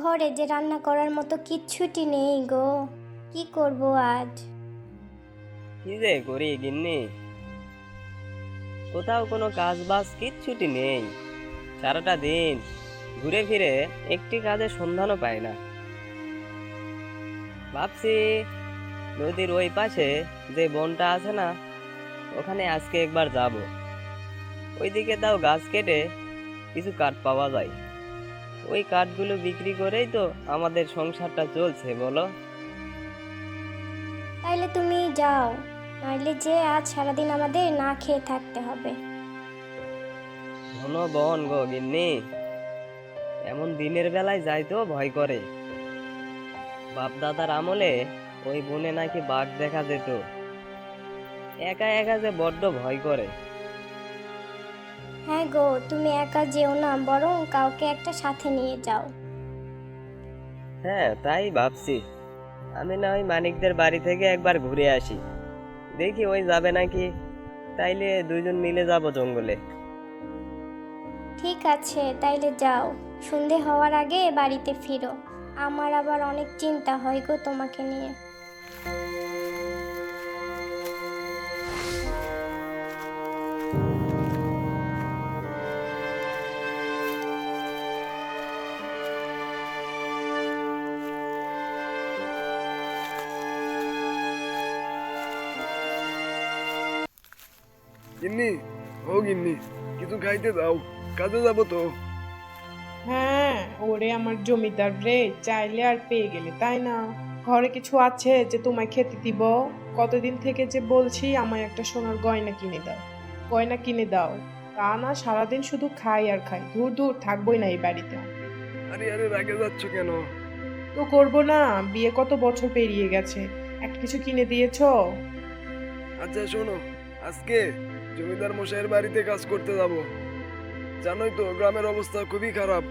ঘরে যে রান্না করার মতো কিচ্ছুটি নেই গো, কি করব আজ? কি যে করি গিন্নি, কোথাও কোনো কাজ বাজ কিচ্ছুটি নেই। সারাটা দিন ঘুরে ফিরে একটি কাজের সন্ধানও পাই না। ভাবছি নদীর ওই পাশে যে বনটা আছে না, ওখানে আজকে একবার যাব। ওইদিকে তাও গাছ কেটে কিছু কাঠ পাওয়া যায়, ওই কাঠগুলো বিক্রি করেই তো আমাদের সংসারটা চলছে বলো। তাইলে তুমি যাও, নইলে যে আজ সারাদিন আমাদের না খেয়ে থাকতে হবে। ঘন বন গো গিন্নি, এমন দিনের বেলায় যাইতেও ভয় করে। বাপ দাদার আমলে ওই বনে নাকি বাঘ দেখা যেত। একা একা যে বড্ড ভয় করে। হ্যাঁ গো, তুমি একা যেও না, বরং কাউকে একটা সাথে নিয়ে যাও। হ্যাঁ তাই ভাবছি, আমি না ওই মানিকদের বাড়ি থেকে একবার ঘুরে আসি, দেখি ওই যাবে নাকি। তাইলে দুইজন মিলে যাব জঙ্গলে। ঠিক আছে, তাইলে যাও, সন্ধে হওয়ার আগে বাড়িতে ফিরো। আমার আবার অনেক চিন্তা হয় গো তোমাকে নিয়ে। গিন্নি, ও গিন্নি, কিছু খাইতে দাও, কাজে যাবো তো। হ্যাঁ, ওরে আমার জমিদার রে, চাইলে আর পেয়ে গেলে তাই না? ঘরে কিছু আছে যে তোমায় খেতে দিব? কতদিন থেকে যে বলছি আমায় একটা সোনার গয়না কিনে দাও, গয়না কিনে দাও। তা না, সারাদিন শুধু খাই আর খাই, দূর দূর থাকবোই না এই বাড়িতে। আরে আরে, রাগে যাচ্ছ কেন? তো করবো না, বিয়ে কত বছর পেরিয়ে গেছে, একটা কিছু কিনে দিয়েছো? আচ্ছা শোনো, আজকে জমিদার মশাইয়ের বাড়িতে কাজ করতে যাব। জানোই তো গ্রামের অবস্থা খুবই খারাপ।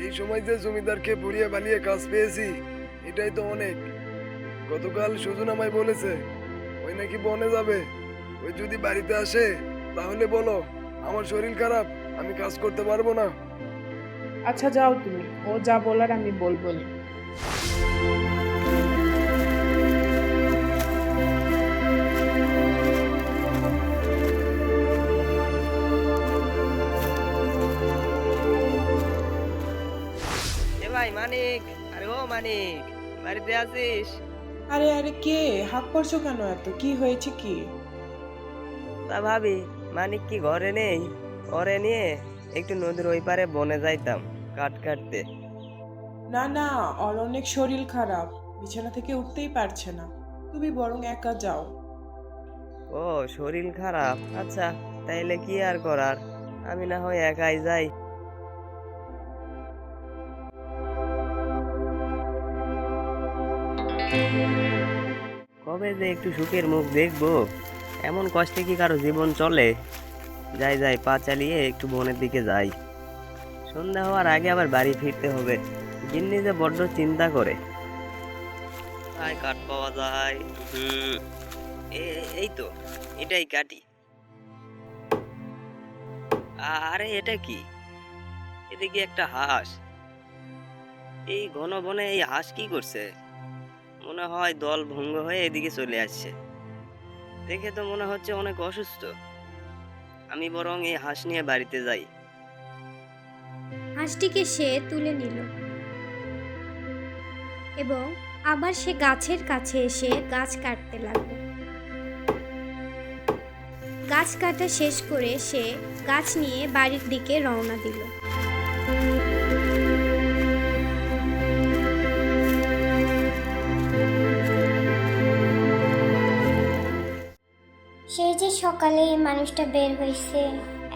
এই সময় যে জমিদারকে বুড়িয়ে বালিয়ে কাজ পেয়েছি, এটাই তো অনেক। গতকাল সুজন আমায় বলেছে ওই নাকি বনে যাবে। ওই যদি বাড়িতে আসে তাহলে বলো আমার শরীর খারাপ, আমি কাজ করতে পারবো না। আচ্ছা যাও তুমি, ও যা বলার আমি বলবো না। এ ভাই মানিক, আরে ও মানিক, বাড়িতে আছিস? আরে আরে, কে? হাত পড়ছো কেন এত? কি হয়েছে কি? তা ভাবি মানিক কি ঘরে নেই, ওরে নিয়ে একটু নদীর ওই পারে বনে যাইতাম কাঠ কাটতে। না না, ওর অনেক শরীর খারাপ, বিছানা থেকে উঠতেই পারছে না। তুমি বরং একা যাও। ও শরীর খারাপ, আচ্ছা তাইলে কি আর করার, আমি না হয় একাই যাই। কবে যে একটু সুখের মুখ দেখবো, এমন কষ্টে কি কারো জীবন চলে। যাই যাই, পা চালিয়ে একটু বনের দিকে যাই। সন্ধ্যা হওয়ার আগে আবার বাড়ি ফিরতে হবে। গিন্নি যে বড্ড চিন্তা করে। আয় কাঠ পাওয়া যায়। হুম, এই তো, এটাই কাটি। আরে এটা কি? এদিকে একটা হাঁস। এই ঘন বনে এই হাঁস কি করছে? মনে হয় দল ভঙ্গ হয়ে এদিকে চলে আসছে। দেখে তো মনে হচ্ছে অনেক অসুস্থ। আমি বরং এই হাঁস নিয়ে বাড়িতে যাই। হাঁসটিকে সে তুলে নিল এবং আবার সে গাছের কাছে এসে গাছ কাটতে লাগলো। গাছ কাটা শেষ করে সে গাছ নিয়ে বাড়ির দিকে রওনা দিল। সেই যে সকালে এই মানুষটা বের হয়েছে,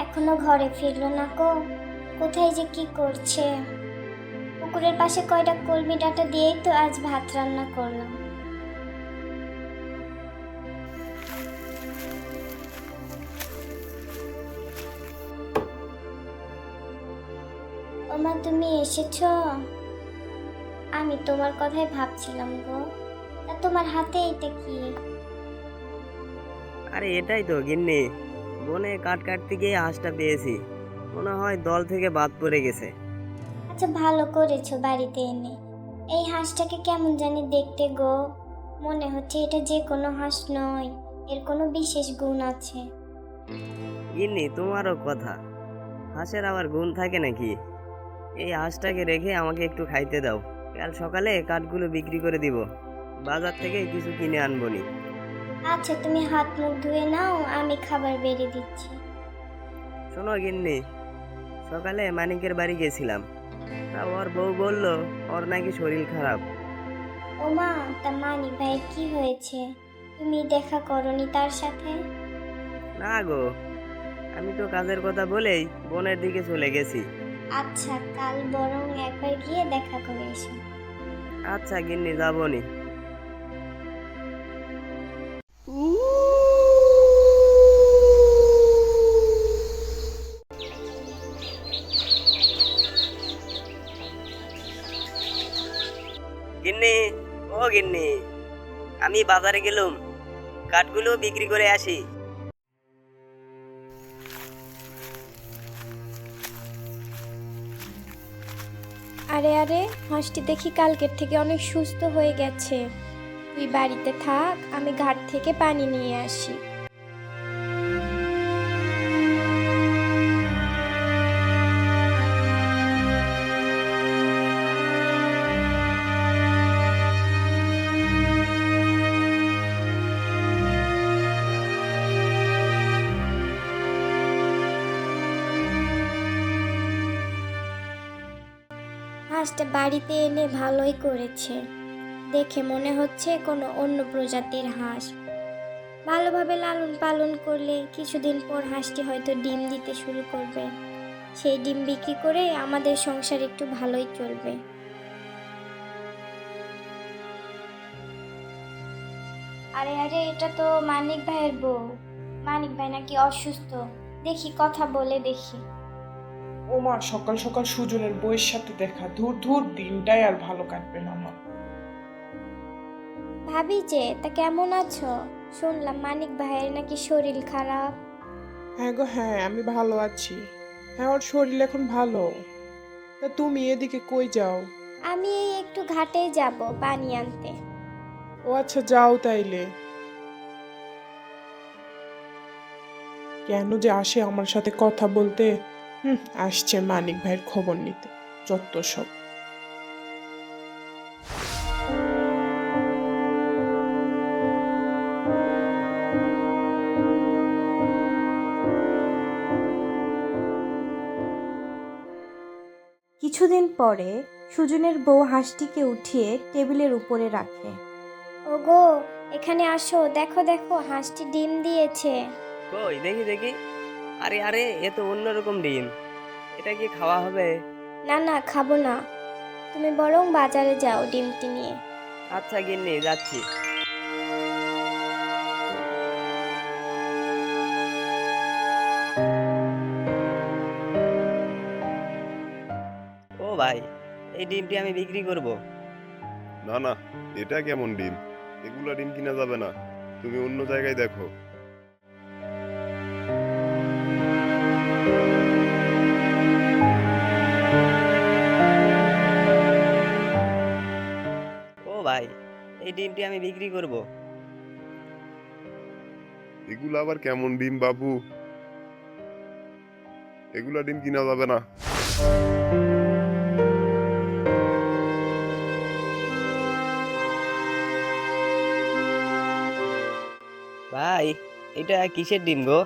এখনো ঘরে ফিরলো না গো। কোথায় যে কি করছে? পুকুরের পাশে কয়টা কলমি ডাঁটা দিয়েই তো আজ ভাত রান্না করলাম। ওমা, তুমি এসেছো? আমি তোমার কথাই ভাবছিলাম গো। তা তোমার হাতে এটা কি? আরে এটাই তো গিন্নি, বনে কাঠ কাটতে গিয়ে হাঁসটা পেয়েছি। মনে হয় দল থেকে বাদ পড়ে গেছে। আচ্ছা ভালো করেছো বাড়িতে এনে। এই হাঁসটাকে কেমন জানি দেখতে গো, মনে হচ্ছে এটা যে কোনো হাঁস নয়, এর কোনো বিশেষ গুণ আছে। গিন্নি তোমারও কথা, হাঁসের আবার গুণ থাকে নাকি? এই হাঁসটাকে রেখে আমাকে একটু খাইতে দাও, কাল সকালে কাঠগুলো বিক্রি করে দিব, বাজার থেকে কিছু কিনে আনবনি। আচ্ছা তুমি হাত মুখ ধুয়ে নাও, আমি খাবার বেড়ে দিচ্ছি। শোনো গিন্নি, সকালে মানিকের বাড়ি গেছিলাম, তা ওর বউ বলল ওর নাকি শরীর খারাপ। ও মা, তা মানিক ভাইয়ের কি হয়েছে? তুমি দেখা করনি তার সাথে? না গো, আমি তো কাজের কথা বলেই বনের দিকে চলে গেছি। আচ্ছা কাল বরং একবার গিয়ে দেখা করে এসো। আচ্ছা গিন্নি, যাবনি। গিন্নি, ও গিন্নি, আমি বাজারে গেলুম, কাঠগুলো বিক্রি করে আসি। আরে আরে, হাঁসটি দেখি কালকের থেকে অনেক সুস্থ হয়ে গেছে। তুই বাড়িতে থাক, আমি ঘাট থেকে পানি নিয়ে আসি। হাঁসটা বাড়িতে এনে ভালোই করেছে, দেখে মনে হচ্ছে কোনো অন্য প্রজাতির হাঁস। ভালোভাবে লালন পালন করলে কিছুদিন পর হাঁসটি হয়তো ডিম দিতে শুরু করবে। সেই ডিম বিক্রি করে আমাদের সংসার একটু ভালোই চলবে। আরে আরে, এটা তো মানিক ভাইয়ের বউ। মানিক ভাই নাকি অসুস্থ, দেখি কথা বলে দেখি। ও মা, সকাল সকাল সুজনের বউয়ের সাথে দেখা, ধুর ধুর, দিনটাই আর ভালো কাটবে না আমার। ভাবি যে, তা কেমন আছো? শুনলাম মানিক ভাইয়ের নাকি শরীর খারাপ। হ্যাঁ গো হ্যাঁ, আমি ভালো আছি। হ্যাঁ, ওর শরীর এখন ভালো। তা তুমি এদিকে কই যাও? আমি এই একটু ঘাটে যাব পানি আনতে। ও আচ্ছা, যাও তাইলে। কেন যে আসে আমার সাথে কথা বলতে। আসছে মানিক ভাইয়ের খবর নিতে, যত সব। কিছুদিন পরে সুজনের বউ হাঁসটিকে উঠিয়ে টেবিলের উপরে রাখে। ওগো, এখানে আসো, দেখো দেখো, হাঁসটি ডিম দিয়েছে। কই দেখি দেখি। আরে আরে, এ তো অন্যরকম ডিম, এটা কি খাওয়া হবে? না না, খাবো না, তুমি বরং বাজারে যাও ডিমটি নিয়ে। আচ্ছা গিন্নি, যাচ্ছি। ও ভাই, এই ডিমটি আমি বিক্রি করব। না না, এটা কেমন ডিম? এগুলা ডিম কিনা যাবে না, তুমি অন্য জায়গায় দেখো। ও ভাই, এই ডিমটি আমি বিক্রি করব। এগুলা আবার কেমন ডিম বাবু? এগুলা ডিম কিনা যাবে না। ভাই, এটা কিসের ডিম গো?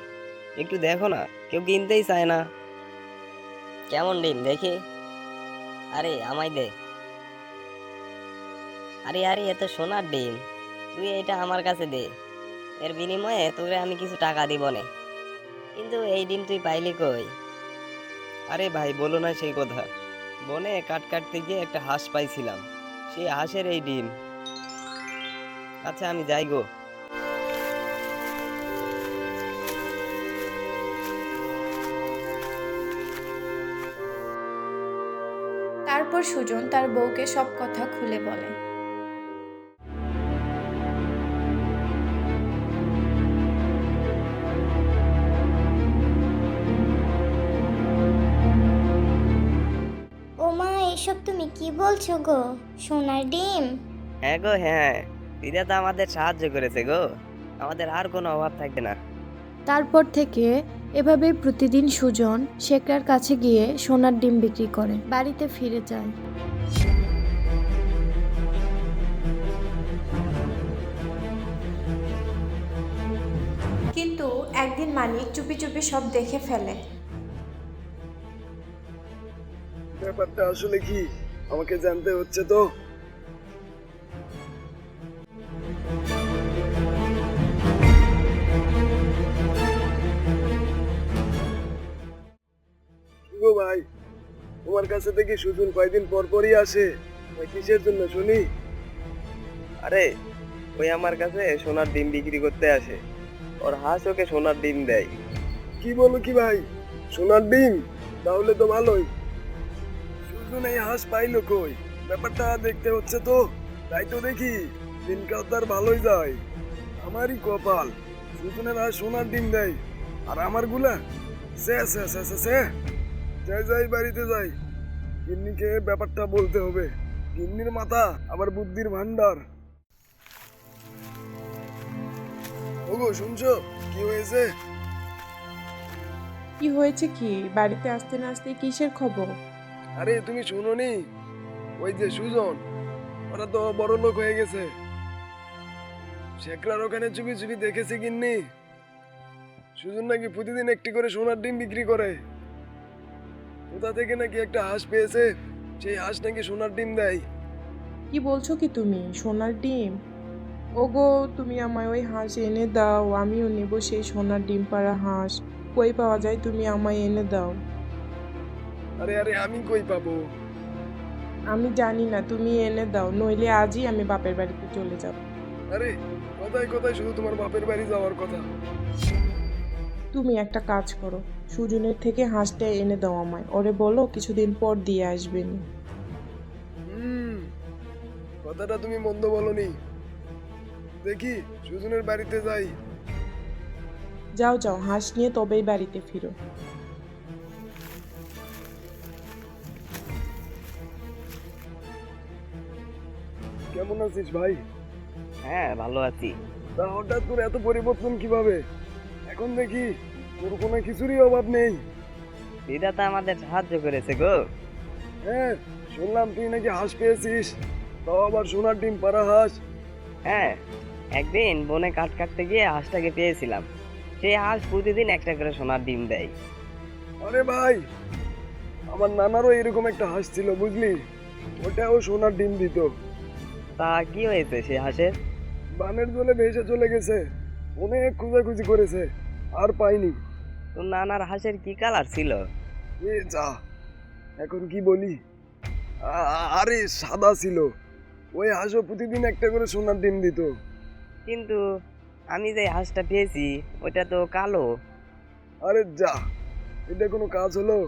একটু দেখো না, কেউ কিনতেই চায় না। কেমন ডিম দেখি? আরে আমায় দে। আরে আরে, এত সোনার ডিম, তুই এটা আমার কাছে দে, এর বিনিময়ে তোরে আমি কিছু টাকা দিব নে। কিন্তু এই ডিম তুই পাইলি কই? আরে ভাই, বলো না সেই কথা, বনে কাট কাটতে গিয়ে একটা হাঁস পাইছিলাম, সেই হাঁসের এই ডিম। আচ্ছা আমি যাই গো। তারপর সুজন তার বউকে সব কথা খুলে বলে। ও মা, এসব তুমি কি বলছো গো? সোনার ডিম? হ্যাঁ গো হ্যাঁ, দিদা তো আমাদের সাহায্য করেছে গো, আমাদের আর কোনো অভাব থাকবে না। তারপর থেকে এভাবেই প্রতিদিন সুজন শেখরার কাছে গিয়ে সোনার ডিম বিক্রি করে বাড়িতে ফিরে যায়। কিন্তু একদিন মানিক চুপি চুপি সব দেখে ফেলে। ব্যাপারটা আসলে কি আমাকে জানতে হচ্ছে তো। কি গো ভাই, তোমার কাছে থেকে সুজন কয়দিন পর পরই আসে? ওই কিসের জন্য শুনি? আরে ওই আমার কাছে সোনার ডিম বিক্রি করতে আসে, ওর হাঁস ওকে সোনার ডিম দেয়। কি বলো কি ভাই, সোনার ডিম? তাহলে তো ভালোই। সুজন এই হাঁস পাইলো কই? ব্যাপারটা দেখতে হচ্ছে তো। তাই তো দেখি দিনকাল তার ভালোই যায়। আমারই কপাল, সুজনের হাঁস সোনার ডিম দেয় আর আমার গুলা সে সে সে সে সে। যাই যাই বাড়িতে যাই, গিন্নিকে ব্যাপারটা বলতে হবে। গিন্নির মাথা আবার বুদ্ধির ভান্ডার। ওগো শুনছো, কি হয়েছে? কি হয়েছে কি? বাড়িতে আসতে না আসতে কিসের খবর? আরে তুমি শুনোনি? ওই যে সুজন, ওরা তো বড় লোক হয়ে গেছে। শেখরার ওখানে চুপি চুপি দেখেছি গিন্নি, সুজন নাকি প্রতিদিন একটি করে সোনার ডিম বিক্রি করে। কোথা থেকে নাকি একটা হাঁস পেয়েছে, সেই হাঁস নাকি সোনার ডিম দেয়। কি বলছো কি তুমি? সোনার ডিম? ওগো, তুমি আমায় ওই হাঁস এনে দাও, আমিও নেব সেই সোনার ডিম পাড়া হাঁস। কই পাওয়া যায়? তুমি আমায় এনে দাও। আরে আরে আমি কই পাবো? আমি জানি না, তুমি এনে দাও, নইলে আজই আমি বাপের বাড়িতে চলে যাব। আরে কোথায় কোথায় শুধু তোমার বাপের বাড়ি যাওয়ার কথা। তুমি একটা কাজ করো, সুজনের থেকে হাঁসটা এনে দাও আমায়, ওরে বলো কিছুদিন পর দিয়ে আসবেন। কথাটা তুমি মন্দ বলনি। দেখি সুজনের বাড়িতে যাই। যাও যাও, হাঁস নিয়ে তবেই বাড়িতে ফিরো। কেমন আছিস ভাই? হ্যাঁ ভালো আছি। তা হঠাৎ তোর এত পরিবর্তন কিভাবে? এখন দেখি তোর কোনো কিছুরই অভাব নেই। দিদা তো আমাদের সাহায্য করেছে গো। হ্যাঁ, শুনলাম তুই নাকি হাঁস পেয়েছিস, তাও আবার সোনার ডিম পাড়া হাঁস। হ্যাঁ, একদিন বনে কাঠ কাটতে গিয়ে হাঁসটাকে পেয়েছিলাম, সেই হাঁস প্রতিদিন একটা করে সোনার ডিম দেয়। আরে ভাই, আমার নানারও এরকম একটা হাঁস ছিল বুঝলি, ওটাও সোনার ডিম দিত। তা কি হয়েছে সেই হাঁসের? বানের জলে ভেসে চলে গেছে, অনেক খোঁজাখুঁজি করেছে আর পাইনি। তোর নানার হাঁসের কি কালার ছিল? এ যা, এখন কি বলি, আরে সাদা ছিল। ওই হাঁসও প্রতিদিন একটা করে সোনার ডিম দিত। কিন্তু আমি যে হাঁসটা পেয়েছি ওটা তো কালো। আরে যা, এটা কোনো কাজ হলো?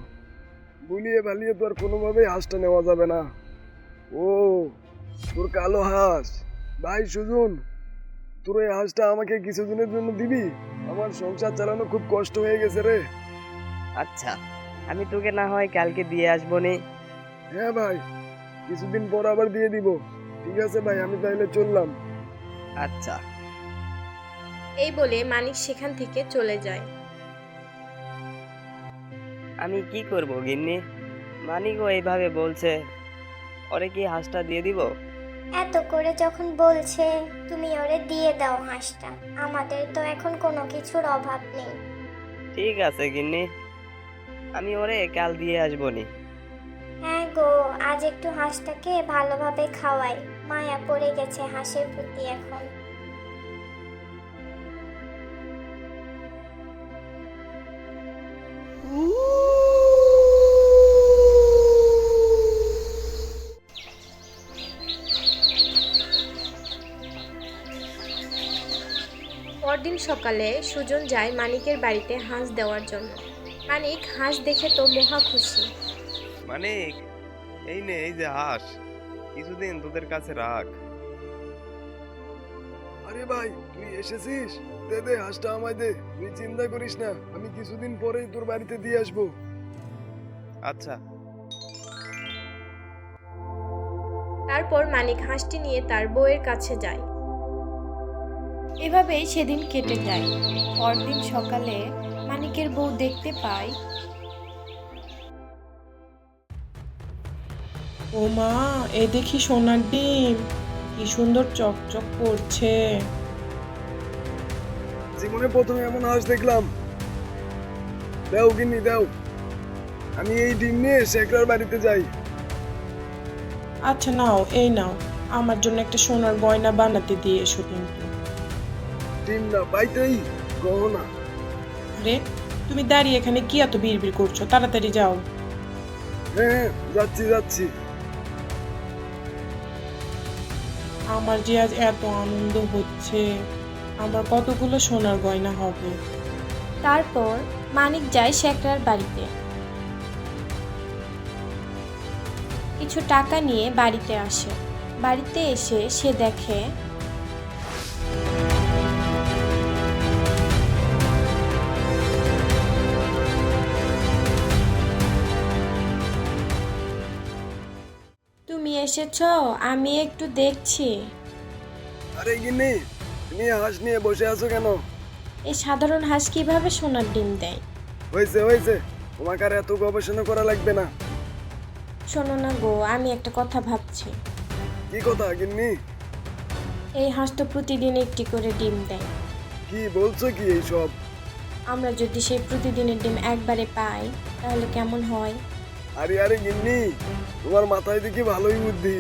বুলিয়ে ভালিয়ে তো আর কোনোভাবেই হাঁসটা নেওয়া যাবে না। ও, তোর কালো হাঁস? ভাই সুজন, তোর এই হাঁসটা আমাকে কিছুদিনের জন্য দিবি? আমার সংসার চালানো খুব কষ্ট হয়ে গেছে রে। আচ্ছা, আমি তোকে না হয় কালকে দিয়ে আসবো নে। হ্যাঁ ভাই, কিছুদিন পর আবার দিয়ে দিব। ঠিক আছে ভাই, আমি তাহলে চললাম। আচ্ছা। এই বলে মানিক সেখান থেকে চলে যায়। আমি কি করব গিন্নি, মানিকও এইভাবে বলছে, ওরে কি হাঁসটা দিয়ে দিব? এত করে যখন বলছে তুমি ওরে দিয়ে দাও হাঁসটা, আমাদের তো এখন কোনো কিছুর অভাব নেই। ঠিক আছে গিন্নি, আমি ওরে কাল দিয়ে আসবো নি। হ্যাঁ গো, আজ একটু হাঁসটাকে ভালোভাবে খাওয়াই, মায়া পড়ে গেছে হাঁসের প্রতি এখন। পরদিন সকালে সুজন যায় মানিকের বাড়িতে হাঁস দেওয়ার জন্য। মানিক হাঁস দেখে তো মহা খুশি। মানিক, এই নে এই যে হাঁস, কিছুদিন তোদের কাছে রাখ। আরে ভাই, তুই এসেছিস? দে দে হাঁসটা আমায় দে, তুই চিন্তা করিস না, আমি কিছুদিন পরেই তোর বাড়িতে দিয়ে আসবো। আচ্ছা। তারপর মানিক হাঁসটি নিয়ে তার বউয়ের কাছে যায়। এভাবেই সেদিন কেটে যায়। পরদিন সকালে মানিকের বউ দেখতে পায় ও মা, এ দেখি সোনার ডিম, কি সুন্দর চকচক করছে। জীবনে প্রথমে এমন হাঁস দেখলাম। দাও গিন্নি দাও, আমি এই ডিম নিয়ে শেখরার বাড়িতে যাই। আচ্ছা নাও, এই নাও, আমার জন্য একটা সোনার গয়না বানাতে দিয়ে এসো কিন্তু। ডিম না পাইতেই গহনা। আরে তুমি দাঁড়িয়ে এখানে কি এত বিড়বিড় করছো? তাড়াতাড়ি যাও। হ্যাঁ যাচ্ছি যাচ্ছি। আমার যে আজ এত আনন্দ হচ্ছে, আমার কতগুলো সোনার গয়না হবে। তারপর মানিক যায় শেখরার বাড়িতে। কিছু টাকা নিয়ে বাড়িতে আসে। বাড়িতে এসে সে দেখে তুমি এসেছো, আমি একটু দেখছি। আরে গিন্নি, তুমি হাঁস নিয়ে বসে আছো কেন? এই সাধারণ হাঁস কিভাবে সোনার ডিম দেয়? হয়েছে হয়েছে, তোমাকে আর এত গবেষণা করা লাগবে না। শোনো না গো, আমি একটা কথা ভাবছি। কি কথা গিন্নি? এই হাঁস তো প্রতিদিন একটি করে ডিম দেয়। কি বলছো কি এইসব? আমরা যদি সেই প্রতিদিনের ডিম একবারে পাই তাহলে কেমন হয়? আরে আরে গিন্নি, তোমার মাথায় দেখি ভালোই বুদ্ধি।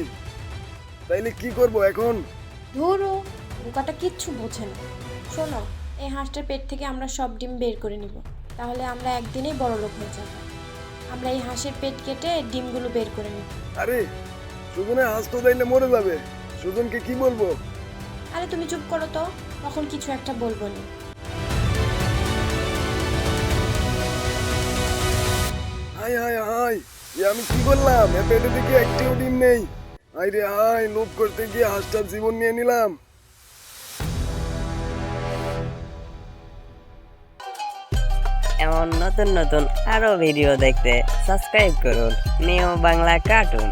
তাইলে কি করব এখন? ধরো, বোকাটা কিচ্ছু বোঝে না। শোনো, এই হাঁসটার পেট থেকে আমরা সব ডিম বের করে নিব, তাহলে আমরা একদিনেই বড় লোক হয়ে যাব। আমরা এই হাঁসের পেট কেটে ডিমগুলো বের করে নিব। আরে সুজনের হাঁস তো তাইলে মরে যাবে। সুজনকে কি বলবো? আরে তুমি চুপ করো তো, তখন কিছু একটা বলবো নি। হাই হাই হাই, এ আমি কি করলাম? এ পেটে দেখি একটিও ডিম নেই। হাই রে হাই, লোভ করতে গিয়ে হাঁসটার জীবন নিয়ে নিলাম। এমন নতুন নতুন আরো ভিডিও দেখতে সাবস্ক্রাইব করুন নিউ বাংলা কার্টুন।